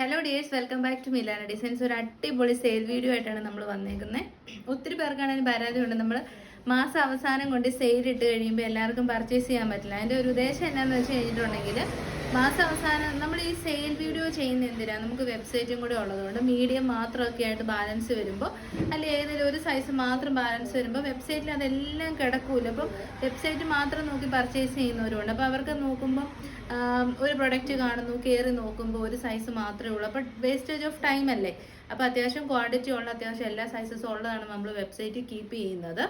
Hello dears, welcome back to Milana designs. ഒരു അടിപൊളി sale video ആയിട്ടാണ് നമ്മൾ വന്നേക്കുന്നത്. ഒത്തിരി പേർക്കാണെങ്കിൽ പരാതിയുണ്ട്, നമ്മൾ മാസം അവസാനം കൊണ്ട് സെയിൽ ഇട്ട് കഴിയുമ്പോൾ എല്ലാവർക്കും പർച്ചേസ് ചെയ്യാൻ പറ്റില്ല. അതിൻ്റെ ഒരു ഉദ്ദേശം എന്നാന്ന് വെച്ച് കഴിഞ്ഞിട്ടുണ്ടെങ്കിൽ, മാസം അവസാനം നമ്മൾ ഈ സെയിൽ വീഡിയോ ചെയ്യുന്ന എന്തിനാണ്, നമുക്ക് വെബ്സൈറ്റും കൂടി ഉള്ളതുകൊണ്ട് മീഡിയം മാത്രമൊക്കെ ആയിട്ട് ബാലൻസ് വരുമ്പോൾ, അല്ലെങ്കിൽ ഏതെങ്കിലും ഒരു സൈസ് മാത്രം ബാലൻസ് വരുമ്പോൾ വെബ്സൈറ്റിൽ അതെല്ലാം കിടക്കൂല. അപ്പം വെബ്സൈറ്റ് മാത്രം നോക്കി പർച്ചേസ് ചെയ്യുന്നവരുണ്ട്. അപ്പോൾ അവർക്ക് നോക്കുമ്പോൾ ഒരു പ്രൊഡക്റ്റ് കാണുന്നു, കയറി നോക്കുമ്പോൾ ഒരു സൈസ് മാത്രമേ ഉള്ളൂ. അപ്പോൾ വേസ്റ്റേജ് ഓഫ് ടൈം അല്ലേ. അപ്പോൾ അത്യാവശ്യം ക്വാണ്ടിറ്റി ഉള്ള, അത്യാവശ്യം എല്ലാ സൈസസും ഉള്ളതാണ് നമ്മൾ വെബ്സൈറ്റ് കീപ്പ് ചെയ്യുന്നത്.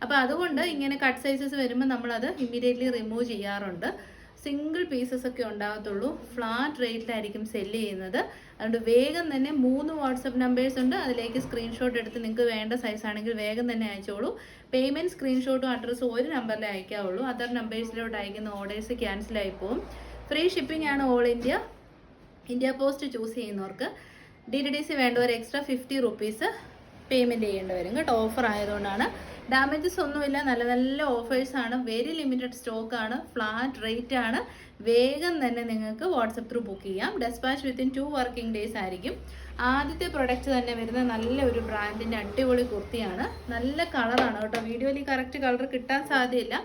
അപ്പോൾ അതുകൊണ്ട് ഇങ്ങനെ കട്ട് സൈസസ് വരുമ്പോൾ നമ്മളത് ഇമ്മീഡിയറ്റ്ലി റിമൂവ് ചെയ്യാറുണ്ട്. സിംഗിൾ പീസസ് ഒക്കെ ഉണ്ടാകത്തുള്ളൂ. ഫ്ലാറ്റ് റേറ്റിലായിരിക്കും സെല്ല് ചെയ്യുന്നത്. അതുകൊണ്ട് വേഗം തന്നെ 3 വാട്സപ്പ് നമ്പേഴ്സ് ഉണ്ട്. അതിലേക്ക് സ്ക്രീൻഷോട്ട് എടുത്ത് നിങ്ങൾക്ക് വേണ്ട സൈസ് ആണെങ്കിൽ വേഗം തന്നെ അയച്ചോളൂ. പേയ്മെൻറ്റ് സ്ക്രീൻഷോട്ടും അഡ്രസ്സും ഒരു നമ്പറിലേ അയക്കാവുള്ളൂ. അതർ നമ്പേഴ്സിലോട്ട് അയക്കുന്ന ഓർഡേഴ്സ് ക്യാൻസൽ ആയി പോകും. ഫ്രീ ഷിപ്പിംഗ് ആണ് all India. India post choose ചെയ്യുന്നവർക്ക് DTDC വേണ്ടവർ എക്സ്ട്രാ 50 റുപ്പീസ് പേയ്മെൻറ്റ് ചെയ്യേണ്ടി വരും കേട്ടോ. ഓഫർ ആയതുകൊണ്ടാണ്. ഡാമേജസ് ഒന്നുമില്ല. നല്ല നല്ല ഓഫേഴ്സാണ്. വെരി ലിമിറ്റഡ് സ്റ്റോക്കാണ്. ഫ്ലാറ്റ് റേറ്റ് ആണ്. വേഗം തന്നെ നിങ്ങൾക്ക് വാട്സപ്പ് ത്രൂ ബുക്ക് ചെയ്യാം. ഡെസ്പാച്ച് വിത്തിൻ 2 വർക്കിംഗ് ഡേയ്സ് ആയിരിക്കും. ആദ്യത്തെ പ്രൊഡക്റ്റ് തന്നെ വരുന്ന നല്ല ഒരു ബ്രാൻഡിൻ്റെ അടിപൊളി കുർത്തിയാണ്. നല്ല കളറാണ് കേട്ടോ. വീഡിയോയിൽ കറക്റ്റ് കളർ കിട്ടാൻ സാധ്യതയില്ല.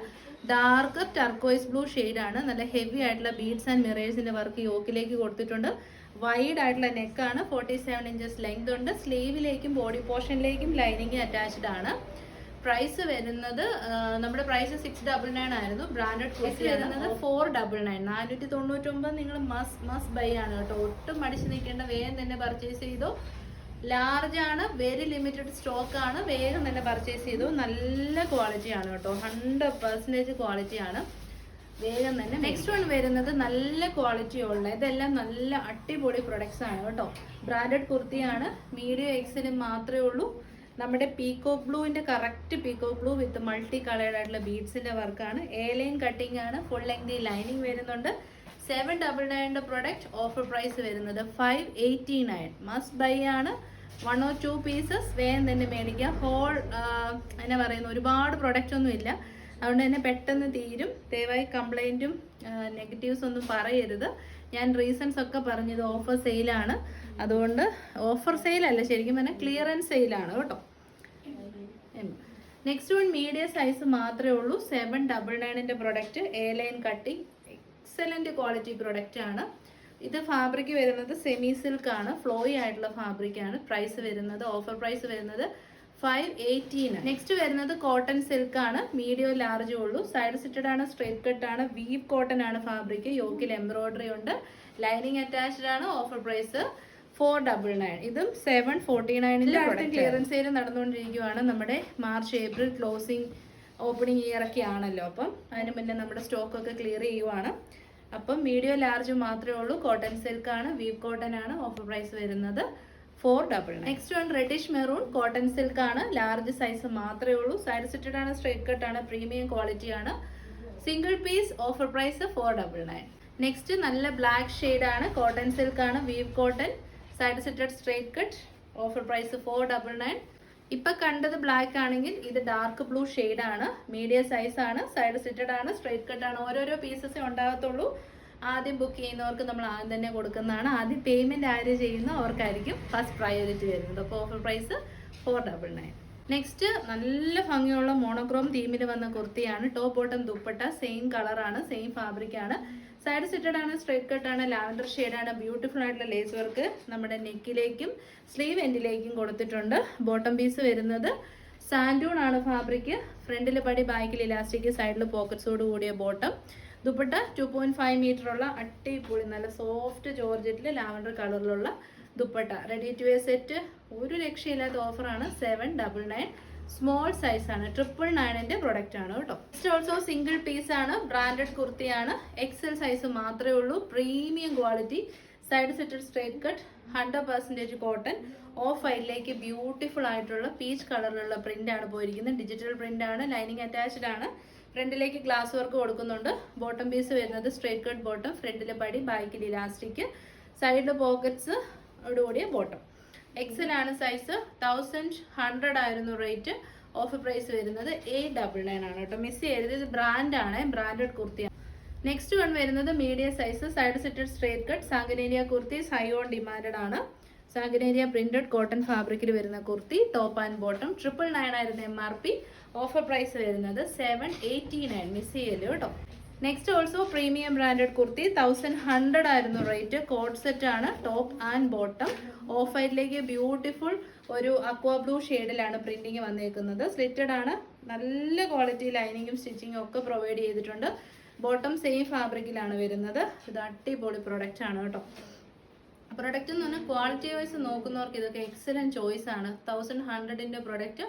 ഡാർക്ക് ടർക്കോയ്സ് ബ്ലൂ ഷെയ്ഡാണ്. നല്ല ഹെവി ആയിട്ടുള്ള ബീഡ്സ് ആൻഡ് മിറേഴ്സിൻ്റെ വർക്ക് യോക്കിലേക്ക് കൊടുത്തിട്ടുണ്ട്. വൈഡ് ആയിട്ടുള്ള നെക്കാണ്. 47 ഇഞ്ചസ് ലെങ്ത് ഉണ്ട്. സ്ലീവിലേക്കും ബോഡി പോർഷനിലേക്കും ലൈനിങ് അറ്റാച്ച്ഡ് ആണ്. പ്രൈസ് വരുന്നത് നമ്മുടെ പ്രൈസ് 699 ആയിരുന്നു. ബ്രാൻഡഡ് കുർത്തി വരുന്നത് 499. 499 നിങ്ങൾ മസ്റ്റ് ബൈ ആണ് കേട്ടോ. ഒട്ടും മടിച്ച് നിൽക്കേണ്ട, വേഗം തന്നെ പർച്ചേസ് ചെയ്തോ. ലാർജ് ആണ്. വെരി ലിമിറ്റഡ് സ്റ്റോക്ക് ആണ്. വേഗം തന്നെ പർച്ചേസ് ചെയ്തു. നല്ല ക്വാളിറ്റി ആണ് കേട്ടോ. 100% ക്വാളിറ്റി ആണ്. വേഗം തന്നെ. നെക്സ്റ്റ് വൺ വരുന്നത് നല്ല ക്വാളിറ്റി ഉള്ള, ഇതെല്ലാം നല്ല അടിപൊളി പ്രൊഡക്ട്സ് ആണ് കേട്ടോ. ബ്രാൻഡഡ് കുർത്തിയാണ്. മീഡിയം എക്സിന് മാത്രമേ ഉള്ളൂ. നമ്മുടെ പീക്കോക്ക് ബ്ലൂവിൻ്റെ correct peacock blue with multi coloured ആയിട്ടുള്ള ബീഡ്സിൻ്റെ വർക്കാണ്. ലൈൻ കട്ടിംഗ് ആണ്. ഫുൾ ലെങ്ത് ലൈനിങ് വരുന്നുണ്ട്. 799 പ്രൊഡക്റ്റ്. ഓഫർ പ്രൈസ് വരുന്നത് 589. മസ്റ്റ് ബൈ ആണ്. 1 or 2 പീസസ് വേഗം തന്നെ മേടിക്കുക. ഹോൾ എന്നാ പറയുന്നത്, ഒരുപാട് പ്രൊഡക്റ്റ് ഒന്നും ഇല്ല. അതുകൊണ്ട് തന്നെ പെട്ടെന്ന് തീരും. ദയവായി കംപ്ലൈൻറ്റും നെഗറ്റീവ്സ് ഒന്നും പറയരുത്. ഞാൻ റീസൺസ് ഒക്കെ പറഞ്ഞത് ഓഫർ സെയിലാണ്. അതുകൊണ്ട് ഓഫർ സെയിലല്ല, ശരിക്കും പറഞ്ഞാൽ ക്ലിയറൻസ് സെയിലാണ് കേട്ടോ. നെക്സ്റ്റ് വൺ മീഡിയം സൈസ് മാത്രമേ ഉള്ളൂ. 799 product. Line cutting. Excellent quality product ആണ്. ഇത് ഫാബ്രിക് വരുന്നത് സെമി സിൽക്ക് ആണ്. ഫ്ലോയി ആയിട്ടുള്ള ഫാബ്രിക് ആണ്. പ്രൈസ് വരുന്നത്, ഓഫർ പ്രൈസ് വരുന്നത് 518. നെക്സ്റ്റ് വരുന്നത് കോട്ടൺ സിൽക്ക് ആണ്. മീഡിയം ലാർജ് ഉള്ളൂ. സൈഡ് സിറ്റഡ് ആണ്. സ്ട്രേറ്റ് കട്ട് ആണ്. വീവ് കോട്ടൺ ആണ് ഫാബ്രിക്. യോക്കിൽ എംബ്രോയിഡറി ഉണ്ട്. ലൈനിങ് അറ്റാച്ച്ഡ് ആണ്. Offer price 499. ഇതും 749. ക്ലിയറൻസ് സെയിൽ നടന്നുകൊണ്ടിരിക്കുകയാണ്. നമ്മുടെ March April closing opening year ഒക്കെ ആണല്ലോ. അപ്പം അതിന് മുന്നേ നമ്മുടെ സ്റ്റോക്കൊക്കെ ക്ലിയർ ചെയ്യുവാണ്. അപ്പം മീഡിയം ലാർജ് മാത്രമേ ഉള്ളൂ. കോട്ടൺ സിൽക്ക് ആണ്. വീവ് കോട്ടൺ ആണ്. ഓഫർ പ്രൈസ് വരുന്നത് 499. Next one reddish maroon cotton silk ആണ്. ലാർജ് സൈസ് മാത്രമേ ഉള്ളൂ. സൈഡ് സിറ്റഡ് ആണ്. സ്ട്രേറ്റ് കട്ട് ആണ്. പ്രീമിയം ക്വാളിറ്റി ആണ്. Single piece. Offer price 499. Next നല്ല ബ്ലാക്ക് ഷെയ്ഡ് ആണ്. കോട്ടൺ സിൽക്ക് ആണ്. Weave cotton. Side slitted straight cut. Offer price 499. ഇപ്പം കണ്ടത് ബ്ലാക്ക് ആണെങ്കിൽ ഇത് ഡാർക്ക് ബ്ലൂ ഷെയ്ഡ് ആണ്. മീഡിയം സൈസ് ആണ്. സൈഡ് സിറ്റഡ് ആണ്. സ്ട്രേറ്റ് കട്ട് ആണ്. ഓരോരോ പീസസേ ഉണ്ടാകത്തുള്ളൂ. ആദ്യം ബുക്ക് ചെയ്യുന്നവർക്ക് നമ്മൾ ആദ്യം തന്നെ കൊടുക്കുന്നതാണ്. ആദ്യം പേയ്മെൻറ്റ് ആര് ചെയ്യുന്നോ അവർക്കായിരിക്കും ഫസ്റ്റ് പ്രയോറിറ്റി വരുന്നത്. അപ്പോൾ ഓഫർ പ്രൈസ് 499. നെക്സ്റ്റ് നല്ല ഭംഗിയുള്ള മോണോക്രോം തീമിൽ വന്ന കുർത്തിയാണ്. ടോപ്പ് ബോട്ടം ദുപ്പട്ട സെയിം കളറാണ്. സെയിം ഫാബ്രിക് ആണ്. സൈഡ് സിറ്റഡ് ആണ്. സ്ട്രേറ്റ് കട്ട് ആണ്. ലാവൻഡർ ഷെയ്ഡാണ്. ബ്യൂട്ടിഫുൾ ആയിട്ടുള്ള ലേസ് വർക്ക് നമ്മുടെ നെക്കിലേക്കും സ്ലീവ് എൻഡിലേക്കും കൊടുത്തിട്ടുണ്ട്. ബോട്ടം പീസ് വരുന്നത് സാൻഡൂൺ ആണ് ഫാബ്രിക്. ഫ്രണ്ടിൽ പടി, ബാക്കിൽ ഇലാസ്റ്റിക്, സൈഡിൽ പോക്കറ്റ്സോട് കൂടിയ ബോട്ടം. ദുപ്പട്ട 2.5 മീറ്റർ ഉള്ള അടിപൊളി നല്ല സോഫ്റ്റ് ജോർജറ്റിൽ ലാവൻഡർ കളറിലുള്ള dupatta. Ready to wear set. ഒരു രക്ഷയില്ലാത്ത ഓഫറാണ്. 799. സ്മോൾ സൈസ് ആണ്. 999 പ്രൊഡക്റ്റ് ആണ് കേട്ടോ. നെക്സ്റ്റ് ഓൾസോ സിംഗിൾ പീസ് ആണ്. ബ്രാൻഡഡ് കുർത്തിയാണ്. എക്സൽ സൈസ് മാത്രമേ ഉള്ളൂ. Premium quality. Side slitted straight cut. 100% cotton. Off വൈറ്റിലേക്ക് ബ്യൂട്ടിഫുൾ ആയിട്ടുള്ള പീച്ച് കളറിലുള്ള പ്രിന്റ് ആണ് പോയിരിക്കുന്നത്. ഡിജിറ്റൽ പ്രിന്റ് ആണ്. ലൈനിങ് അറ്റാച്ച്ഡ് ആണ്. ഫ്രണ്ടിലേക്ക് ഗ്ലാസ് വർക്ക് കൊടുക്കുന്നുണ്ട്. ബോട്ടം പീസ് വരുന്നത് സ്ട്രേറ്റ് കട്ട് ബോട്ടം. ഫ്രണ്ടിലെ പടി, ബാക്കിൽ ഇലാസ്റ്റിക്, സൈഡിൽ പോക്കറ്റ്സ് ഓടുകൂടിയ ബോട്ടം. എക്സൽ ആണ് സൈസ്. 1100 ആയിരുന്നു റേറ്റ്. ഓഫർ പ്രൈസ് വരുന്നത് 899 ആണ് കേട്ടോ. മിസ് ചെയ്തത്. ഇത് ബ്രാൻഡാണ്. ബ്രാൻഡഡ് കുർത്തിയാണ്. നെക്സ്റ്റ് വൺ വരുന്നത് medium size side slitted straight cut Sanganeria kurtis high on demanded ആണ്. സാങ്കനേരിയ പ്രിന്റഡ് കോട്ടൺ ഫാബ്രിക്കിൽ വരുന്ന കുർത്തി, ടോപ്പ് ആൻഡ് ബോട്ടം. 999 ആയിരുന്നു MRP. ഓഫർ പ്രൈസ് വരുന്നത് 789. മിസ് ചെയ്യല്ലോ കേട്ടോ. Next also premium branded kurti 1100 ആയിരുന്നു റേറ്റ്. കോഡ് സെറ്റ് ആണ്, ടോപ്പ് ആൻഡ് ബോട്ടം. ഓഫ് വൈറ്റിലേക്ക് ബ്യൂട്ടിഫുൾ ഒരു അക്വാ ബ്ലൂ ഷെയ്ഡിലാണ് പ്രിന്റിങ് വന്നേക്കുന്നത്. സ്ലിറ്റഡ് ആണ്, നല്ല ക്വാളിറ്റി ലൈനിങ്ങും സ്റ്റിച്ചിങ്ങും ഒക്കെ പ്രൊവൈഡ് ചെയ്തിട്ടുണ്ട്. ബോട്ടം സെയിം ഫാബ്രിക്കിലാണ് വരുന്നത്. ഇത് അടിപൊളി പ്രൊഡക്റ്റ് ആണ് കേട്ടോ. പ്രൊഡക്റ്റ് എന്ന് പറഞ്ഞാൽ ക്വാളിറ്റി വൈസ് നോക്കുന്നവർക്ക് ഇതൊക്കെ എക്സലന്റ് ചോയ്സ് ആണ്. 1100ന്റെ product.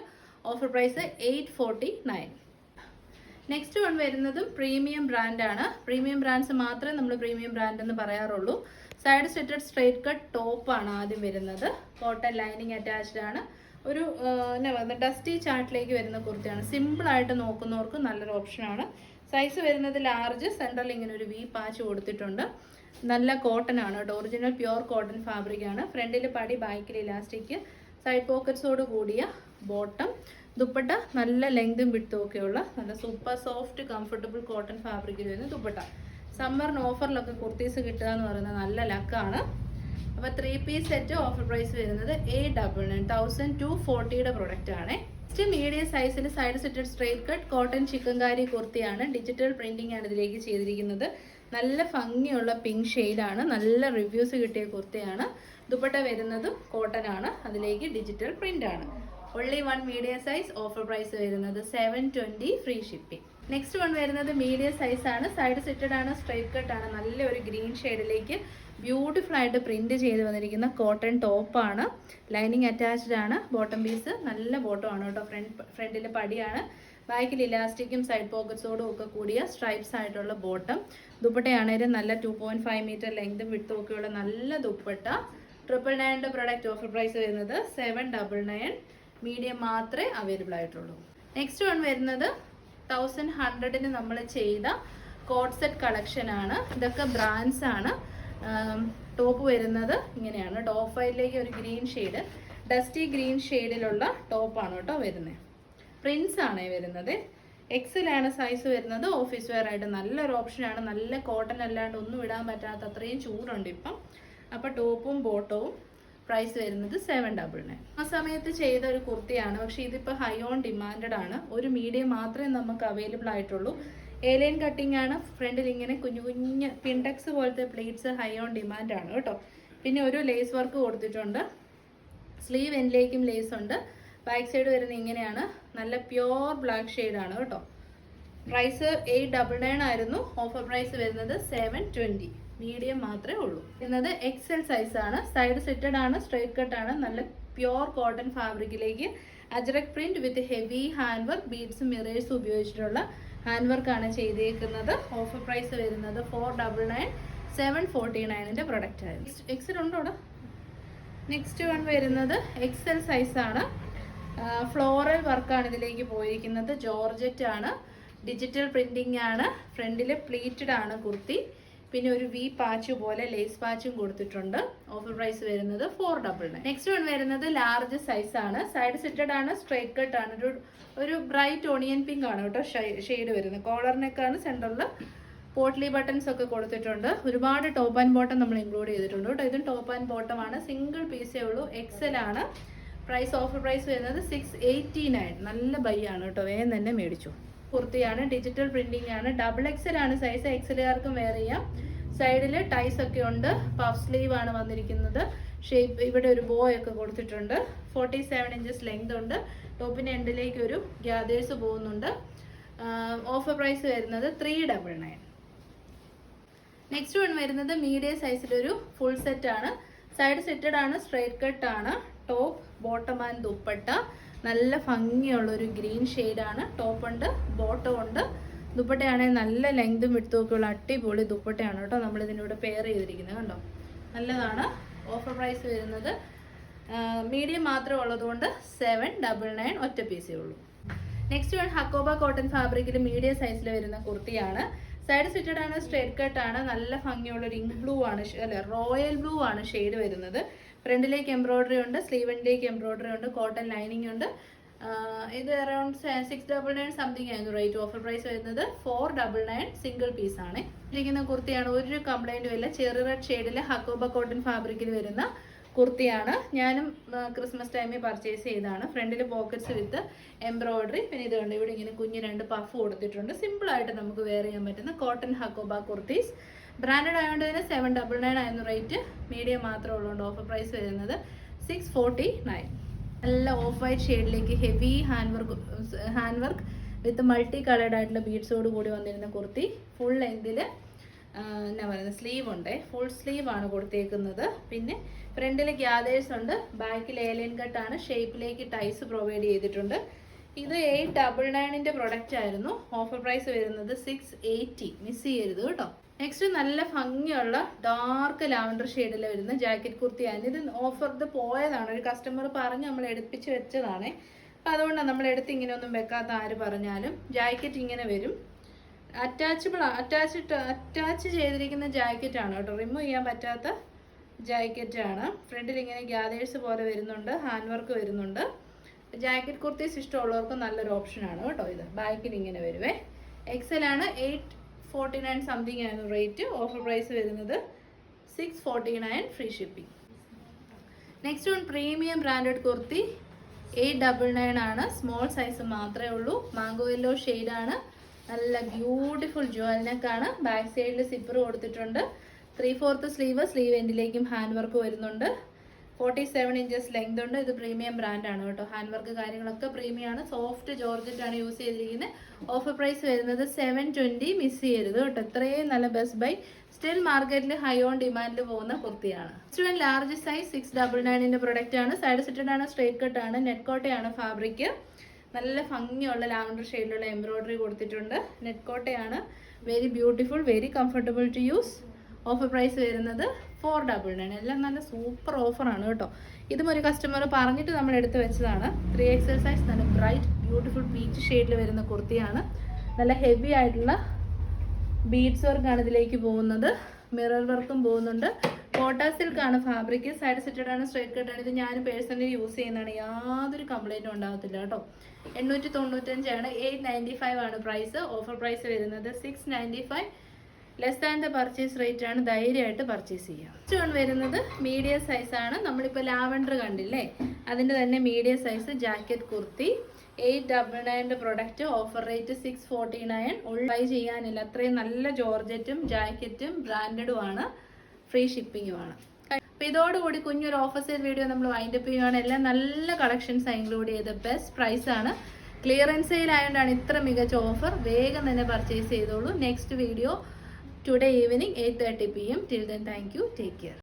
Offer price 849. Next one വരുന്നതും പ്രീമിയം ബ്രാൻഡാണ്. പ്രീമിയം ബ്രാൻഡ്സ് മാത്രമേ നമ്മൾ പ്രീമിയം ബ്രാൻഡ് എന്ന് പറയാറുള്ളൂ. സൈഡ് സ്റ്റിറ്റഡ് സ്ട്രേറ്റ് കട്ട് ടോപ്പാണ് ആദ്യം വരുന്നത്. കോട്ടൺ ലൈനിങ് അറ്റാച്ച്ഡ് ആണ്. ഒരു എന്നാ പറയുന്നത് ഡസ്റ്റി ചാർട്ടിലേക്ക് വരുന്ന കുർത്തിയാണ്. സിമ്പിളായിട്ട് നോക്കുന്നവർക്ക് നല്ലൊരു ഓപ്ഷനാണ്. സൈസ് വരുന്നത് ലാർജ്. സെൻട്രൽ ഇങ്ങനെ ഒരു വി പാച്ച് കൊടുത്തിട്ടുണ്ട്. നല്ല കോട്ടൺ ആണ് കേട്ടോ. ഒറിജിനൽ പ്യുവർ കോട്ടൺ ഫാബ്രിക് ആണ്. ഫ്രണ്ടിൽ പടി, ബാക്കിൽ ഇലാസ്റ്റിക്, സൈഡ് പോക്കറ്റ്സോട് കൂടിയ ബോട്ടം. ദുപ്പട്ട നല്ല ലെങ്തും വിട്ടും ഒക്കെയുള്ള നല്ല സൂപ്പർ സോഫ്റ്റ് കംഫർട്ടബിൾ കോട്ടൺ ഫാബ്രിക്കിൽ വരുന്ന ദുപ്പട്ട. സമ്മറിന് ഓഫറിലൊക്കെ കുർത്തീസ് കിട്ടുക എന്ന് പറയുന്നത് നല്ല ലക്കാണ്. അപ്പോൾ 3 പീസ് സെറ്റ് ഓഫർ പ്രൈസ് വരുന്നത് 899. 1240യുടെ പ്രൊഡക്റ്റ് ആണ്. നെക്സ്റ്റ് മീഡിയം സൈസിൽ side slitted straight cut cotton chikankari കുർത്തിയാണ്. ഡിജിറ്റൽ പ്രിന്റിംഗ് ആണ് ഇതിലേക്ക് ചെയ്തിരിക്കുന്നത്. നല്ല ഭംഗിയുള്ള പിങ്ക് ഷെയ്ഡാണ്. നല്ല റിവ്യൂസ് കിട്ടിയ കുർത്തിയാണ്. ദുപ്പട്ട വരുന്നതും കോട്ടൺ ആണ്. അതിലേക്ക് ഡിജിറ്റൽ പ്രിന്റ് ആണ്. only one medium size. Offer price വരുന്നത് 720. Free shipping. നെക്സ്റ്റ് വൺ വരുന്നത് മീഡിയം സൈസ് ആണ്. സൈഡ് സെറ്റഡ് ആണ്, സ്ട്രൈറ്റ് കട്ട് ആണ്. നല്ലൊരു ഗ്രീൻ ഷെയ്ഡിലേക്ക് ബ്യൂട്ടിഫുൾ ആയിട്ട് പ്രിന്റ് ചെയ്ത് വന്നിരിക്കുന്ന കോട്ടൺ ടോപ്പാണ്. ലൈനിങ് അറ്റാച്ച്ഡ് ആണ്. ബോട്ടം പീസ് നല്ല ബോട്ടം ആണ് കേട്ടോ. ഫ്രണ്ടിൽ പടിയാണ്. ബാക്കിൽ ഇലാസ്റ്റിക്കും സൈഡ് പോക്കറ്റ്സോടും ഒക്കെ കൂടിയ സ്ട്രൈപ്സ് ആയിട്ടുള്ള ബോട്ടം. ദുപ്പട്ടയാണേലും നല്ല 2.5 മീറ്റർ ലെങ്തും വിട്ടും ഒക്കെയുള്ള നല്ല ദുപ്പട്ട. 999ന്റെ പ്രൊഡക്റ്റ്. ഓഫർ പ്രൈസ് വരുന്നത് 799. മീഡിയം മാത്രമേ അവൈലബിൾ ആയിട്ടുള്ളൂ. നെക്സ്റ്റ് വൺ വരുന്നത് 1100ന് നമ്മൾ ചെയ്ത കോഡ് സെറ്റ് കളക്ഷൻ ആണ്. ഇതൊക്കെ ബ്രാൻഡ്സ് ആണ്. ടോപ്പ് വരുന്നത് ഇങ്ങനെയാണ്. ടോപ്പ് വൈറ്റിലേക്ക് ഒരു ഗ്രീൻ ഷെയ്ഡ്, ഡസ്റ്റി ഗ്രീൻ ഷെയ്ഡിലുള്ള ടോപ്പാണ് കേട്ടോ വരുന്നത്. പ്രിൻസ് ആണ് വരുന്നത്. എക്സലാണ് സൈസ് വരുന്നത്. ഓഫീസ് വെയർ ആയിട്ട് നല്ലൊരു ഓപ്ഷനാണ്. നല്ല കോട്ടൺ അല്ലാണ്ട് ഒന്നും ഇടാൻ പറ്റാത്ത അത്രയും ചൂടുണ്ട് ഇപ്പം. അപ്പോൾ ടോപ്പും ബോട്ടവും പ്രൈസ് വരുന്നത് 799. ആ സമയത്ത് ചെയ്ത ഒരു കുർത്തിയാണ്. പക്ഷേ ഇതിപ്പോൾ ഹൈ ഓൺ ഡിമാൻഡഡ് ആണ്. ഒരു മീഡിയം മാത്രമേ നമുക്ക് അവൈലബിൾ ആയിട്ടുള്ളൂ. ഏലൈൻ കട്ടിംഗ് ആണ്. ഫ്രണ്ടിൽ ഇങ്ങനെ കുഞ്ഞു കുഞ്ഞ് പിൻടെക്സ് പോലത്തെ പ്ലേറ്റ്സ് ഹൈ ഓൺ ഡിമാൻഡ് ആണ് കേട്ടോ. പിന്നെ ഒരു ലേസ് വർക്ക് കൊടുത്തിട്ടുണ്ട്. സ്ലീവ് എൻഡിലേക്കും ലേസ് ഉണ്ട്. ബാക്ക് സൈഡ് വരുന്നത് ഇങ്ങനെയാണ്. നല്ല പ്യുവർ ബ്ലാക്ക് ഷെയ്ഡാണ് കേട്ടോ. പ്രൈസ് 899 ആയിരുന്നു. ഓഫർ പ്രൈസ് വരുന്നത് 720. മീഡിയം മാത്രമേ ഉള്ളൂ. എന്നത് XL സൈസ് ആണ്. സൈഡ് സെറ്റഡ് ആണ്, സ്ട്രൈറ്റ് കട്ട് ആണ്. നല്ല പ്യുവർ കോട്ടൺ ഫാബ്രിക്കിലേക്ക് Ajrakh print with heavy hand work, ബീഡ്സും മിറേഴ്സും ഉപയോഗിച്ചിട്ടുള്ള ഹാൻഡ് വർക്കാണ് ചെയ്തേക്കുന്നത്. ഓഫർ പ്രൈസ് വരുന്നത് 499. 749ന്റെ പ്രൊഡക്റ്റ് ആയിരുന്നു. XL ഉണ്ടോ അവിടെ? നെക്സ്റ്റ് വൺ വരുന്നത് XL സൈസ് ആണ്. ഫ്ലോറൽ വർക്കാണ് ഇതിലേക്ക് പോയിരിക്കുന്നത്. ജോർജറ്റ് ആണ്. ഡിജിറ്റൽ പ്രിന്റിംഗ് ആണ്. ഫ്രണ്ടിൽ പ്ലീറ്റഡ് ആണ് കുർത്തി. പിന്നെ ഒരു വി പാച്ച് പോലെ ലേസ് പാച്ചും കൊടുത്തിട്ടുണ്ട്. ഓഫർ പ്രൈസ് വരുന്നത് 499. നെക്സ്റ്റ് വൺ വരുന്നത് ലാർജ് സൈസ് ആണ്. സൈഡ് സെറ്റഡ് ആണ്, സ്ട്രൈറ്റ് കട്ട് ആണ്. ഒരു ബ്രൈറ്റ് ഓണിയൻ പിങ്ക് ആണ് കേട്ടോ ഷെയ്ഡ് വരുന്നത്. കോളറിനൊക്കെയാണ്. സെൻറ്ററിൽ പോട്ട്ലി ബട്ടൺസ് ഒക്കെ കൊടുത്തിട്ടുണ്ട്. ഒരുപാട് ടോപ്പ് ആൻഡ് ബോട്ടം നമ്മൾ ഇൻക്ലൂഡ് ചെയ്തിട്ടുണ്ട് കേട്ടോ. ഇതും ടോപ്പ് ആൻഡ് ബോട്ടം ആണ്. സിംഗിൾ പീസേ ഉള്ളൂ. XL ആണ്. പ്രൈസ് ഓഫർ പ്രൈസ് വരുന്നത് 689. നല്ല ബൈ ആണ് കേട്ടോ. വേഗം തന്നെ മേടിച്ചു. കുർത്തിയാണ്. ഡിജിറ്റൽ പ്രിന്റിംഗ് ആണ്. XL ആണ് സൈസ്. XLകാർക്കും വെയർ ചെയ്യാം. സൈഡിൽ ടൈസ് ഒക്കെ ഉണ്ട്. പഫ് സ്ലീവ് ആണ് വന്നിരിക്കുന്നത്. ഷേപ്പ് ഇവിടെ ഒരു ബോ ഒക്കെ കൊടുത്തിട്ടുണ്ട്. 47 ഇഞ്ചസ് ലെങ്ത് ഉണ്ട്. ടോപ്പിന്റെ എൻഡിലേക്ക് ഒരു ഗ്യാദേഴ്സ് പോകുന്നുണ്ട്. ഓഫർ പ്രൈസ് വരുന്നത് 399. നെക്സ്റ്റ് വൺ വരുന്നത് മീഡിയം സൈസിലൊരു ഫുൾ സെറ്റ് ആണ്. സൈഡ് സെറ്റഡ് ആണ്, സ്ട്രൈറ്റ് കട്ട് ആണ്. Top, bottom and dupatta. നല്ല ഭംഗിയുള്ള ഒരു ഗ്രീൻ ഷെയ്ഡാണ്. ടോപ്പ് ഉണ്ട്, ബോട്ടം ഉണ്ട്. ദുപ്പട്ടയാണെങ്കിൽ നല്ല ലെങ്തും വിട്ടുമൊക്കെയുള്ള അടിപൊളി ദുപ്പട്ടയാണ് കേട്ടോ. നമ്മളിതിനൂടെ പെയർ ചെയ്തിരിക്കുന്നത് കണ്ടോ. നല്ലതാണ്. ഓഫർ പ്രൈസ് വരുന്നത് മീഡിയം മാത്രമേ ഉള്ളതുകൊണ്ട് 799. ഒറ്റ പീസേ ഉള്ളൂ. നെക്സ്റ്റ് വൺ ഹക്കോബ കോട്ടൺ ഫാബ്രിക്കിൽ മീഡിയം സൈസിൽ വരുന്ന കുർത്തിയാണ്. സൈഡ് സെറ്റഡ് ആണ്, സ്ട്രേറ്റ് കട്ട് ആണ്. നല്ല ഭംഗിയുള്ള റിംഗ് ബ്ലൂ ആണ്, അല്ല റോയൽ ബ്ലൂ ആണ് ഷെയ്ഡ് വരുന്നത്. ഫ്രണ്ടിലേക്ക് എംബ്രോയിഡറി ഉണ്ട്, സ്ലീവ് എൻഡിലേക്ക് എംബ്രോയിഡറി ഉണ്ട്, കോട്ടൺ ലൈനിങ് ഉണ്ട്. ഇത് അറൌണ്ട് 699 സംതിങ് ആയിരുന്നു റേറ്റ്. ഓഫർ പ്രൈസ് വരുന്നത് 499 സിംഗിൾ പീസ് ആണ്. ഇരിക്കുന്ന കുർത്തിയാണ്, ഒരു കംപ്ലൈൻറ്റും ഇല്ല. ചെറിയ റെഡ് ഷെയ്ഡിൽ ഹക്കോബ കോട്ടൺ ഫാബ്രിക്കിൽ വരുന്ന കുർത്തിയാണ്. ഞാനും ക്രിസ്മസ് ടൈമിൽ പർച്ചേസ് ചെയ്തതാണ്. ഫ്രണ്ടിൽ പോക്കറ്റ്സ് വിത്ത് എംബ്രോയിഡറി, പിന്നെ ഇതുകൊണ്ട് ഇവിടെ ഇങ്ങനെ കുഞ്ഞ് 2 പഫ് കൊടുത്തിട്ടുണ്ട്. സിമ്പിളായിട്ട് നമുക്ക് വെയർ ചെയ്യാൻ പറ്റുന്ന കോട്ടൺ ഹക്കോബ കുർത്തീസ്. ബ്രാൻഡഡ് ആയതുകൊണ്ട് തന്നെ 799 ആയിരുന്നു റേറ്റ്. മീഡിയം മാത്രമേ ഉള്ളതുകൊണ്ട് ഓഫർ പ്രൈസ് വരുന്നത് 649. നല്ല ഓഫ് വൈറ്റ് ഷെയ്ഡിലേക്ക് heavy hand work with multi coloured ആയിട്ടുള്ള ബീഡ്സോട് കൂടി വന്നിരുന്ന കുർത്തി. ഫുൾ ലെങ്തിൽ എന്നാ പറയുന്നത് സ്ലീവ് ഉണ്ട്, ഫുൾ സ്ലീവ് ആണ് കൊടുത്തേക്കുന്നത്. പിന്നെ ഫ്രണ്ടിൽ ഗ്യാദേഴ്സ് ഉണ്ട്, ബാക്കിൽ ഏലിയൻ കട്ടാണ്, ഷേപ്പിലേക്ക് ടൈസ് പ്രൊവൈഡ് ചെയ്തിട്ടുണ്ട്. ഇത് 899ന്റെ പ്രൊഡക്റ്റ് ആയിരുന്നു. ഓഫർ പ്രൈസ് വരുന്നത് 680. മിസ് ചെയ്യരുത് കേട്ടോ. നെക്സ്റ്റ് നല്ല ഭംഗിയുള്ള ഡാർക്ക് ലാവൻഡർ ഷെയ്ഡിൽ വരുന്ന ജാക്കറ്റ് കുർത്തിയാണ്. ഇത് ഓഫർ പോയതാണ്, ഒരു കസ്റ്റമർ പറഞ്ഞ് നമ്മൾ എടുപ്പിച്ച് വെച്ചതാണ്. അപ്പം അതുകൊണ്ടാണ് നമ്മൾ എടുത്ത് ഇങ്ങനെ ഒന്നും വെക്കാത്ത ആര് പറഞ്ഞാലും. ജാക്കറ്റ് ഇങ്ങനെ വരും, അറ്റാച്ച് ചെയ്തിരിക്കുന്ന ജാക്കറ്റ് ആണ് കേട്ടോ, റിമൂവ് ചെയ്യാൻ പറ്റാത്ത ജാക്കറ്റ് ആണ്. ഫ്രണ്ടിൽ ഇങ്ങനെ ഗ്യാദേഴ്സ് പോലെ വരുന്നുണ്ട്, ഹാൻഡ് വർക്ക് വരുന്നുണ്ട്. ജാക്കറ്റ് കുർത്തീസ് ഇഷ്ടമുള്ളവർക്ക് നല്ലൊരു ഓപ്ഷനാണ് കേട്ടോ ഇത്. ബാക്കിൽ ഇങ്ങനെ വരുവേ. എക്സൽ ആണ്, 849 സംതിങ് ആയിരുന്നു റേറ്റ്. ഓഫർ പ്രൈസ് വരുന്നത് 649 free shipping. Next one premium branded kurti 899 ആണ്. സ്മോൾ സൈസ് മാത്രമേ ഉള്ളൂ. മാംഗോ യെല്ലോ ഷെയ്ഡാണ്. നല്ല ബ്യൂട്ടിഫുൾ ജുവൽ നെക്കാണ്. ബാക്ക് സൈഡിൽ സിപ്പർ കൊടുത്തിട്ടുണ്ട്. 3/4 സ്ലീവ് എൻഡിലേക്കും ഹാൻഡ് വർക്ക് വരുന്നുണ്ട്. 47 ഇഞ്ചസ് ലെങ്ത് ഉണ്ട്. ഇത് പ്രീമിയം ബ്രാൻഡാണ് കേട്ടോ. ഹാൻഡ് വർക്ക് കാര്യങ്ങളൊക്കെ പ്രീമിയം ആണ്. സോഫ്റ്റ് ജോർജറ്റ് ആണ് യൂസ് ചെയ്തിരിക്കുന്നത്. ഓഫർ പ്രൈസ് വരുന്നത് 720. മിസ് ചെയ്യരുത് കേട്ടോ. ഇത്രയും നല്ല ബെസ്റ്റ് ബൈ. സ്റ്റിൽ മാർക്കറ്റിൽ ഹൈ ഓൺ ഡിമാൻഡിൽ പോകുന്ന കുർത്തിയാണ്. നെക്സ്റ്റ് ലാർജ് സൈസ് 699ന്റെ പ്രൊഡക്റ്റ് ആണ്. സൈഡ് സെറ്റഡ് ആണ്, സ്ട്രേറ്റ് കട്ട് ആണ്, നെറ്റ് കോട്ടയാണ് ഫാബ്രിക്. നല്ല ഭംഗിയുള്ള ലാവൻഡർ ഷെയ്ഡിലുള്ള എംബ്രോയിഡറി കൊടുത്തിട്ടുണ്ട്. നെറ്റ് കോട്ടയാണ്. Very beautiful, very comfortable to use. Offer price വരുന്നത് 499. എല്ലാം നല്ല സൂപ്പർ ഓഫറാണ് കേട്ടോ. ഇതും ഒരു കസ്റ്റമർ പറഞ്ഞിട്ട് നമ്മൾ എടുത്ത് വെച്ചതാണ്. 3XL സൈസ്, നല്ല ബ്രൈറ്റ് ബ്യൂട്ടിഫുൾ പീച്ച് ഷെയ്ഡിൽ വരുന്ന കുർത്തിയാണ്. നല്ല ഹെവി ആയിട്ടുള്ള ബീഡ്സ് വർക്കാണ് ഇതിലേക്ക് പോകുന്നത്. മിറർ വർക്കും പോകുന്നുണ്ട്. കോട്ട സിൽക്കാണ് ഫാബ്രിക്. സൈഡ് സെറ്റഡ് ആണ്, സ്ട്രേറ്റ് കട്ടാണ്. ഇത് ഞാൻ പേഴ്സണലി യൂസ് ചെയ്യുന്നതാണ്. യാതൊരു കംപ്ലൈൻറ്റും ഉണ്ടാകത്തില്ല കേട്ടോ. 895 ആണ്. 895 ആണ് പ്രൈസ്. ഓഫർ പ്രൈസ് വരുന്നത് 695. Less than the purchase rate ആണ്. ധൈര്യമായിട്ട് പർച്ചേസ് ചെയ്യാം. നെക്സ്റ്റ് വൺ വരുന്നത് മീഡിയം സൈസാണ്. നമ്മളിപ്പോൾ ലാവൻഡർ കണ്ടില്ലേ, അതിൻ്റെ തന്നെ മീഡിയം സൈസ് ജാക്കറ്റ് കുർത്തി 899ന്റെ പ്രൊഡക്റ്റ്. Offer rate 649. ബൈ ചെയ്യാനില്ല. അത്രയും നല്ല ജോർജറ്റും ജാക്കറ്റും ബ്രാൻഡഡും ആണ്. ഫ്രീ ഷിപ്പിങ്ങുമാണ്. അപ്പോൾ ഇതോടുകൂടി കുഞ്ഞൊരു ഓഫർ സെയിൽ വീഡിയോ നമ്മൾ വൈൻഡപ്പ് ചെയ്യുകയാണ്. എല്ലാം നല്ല കളക്ഷൻസ് ഇൻക്ലൂഡ് ചെയ്ത് ബെസ്റ്റ് പ്രൈസാണ്. ക്ലിയറൻസ് സെയിൽ ആയതുകൊണ്ടാണ് ഇത്ര മികച്ച ഓഫർ. വേഗം തന്നെ പർച്ചേസ് ചെയ്തോളൂ. Next video today evening 8:30 PM. Till then, thank you. Take care.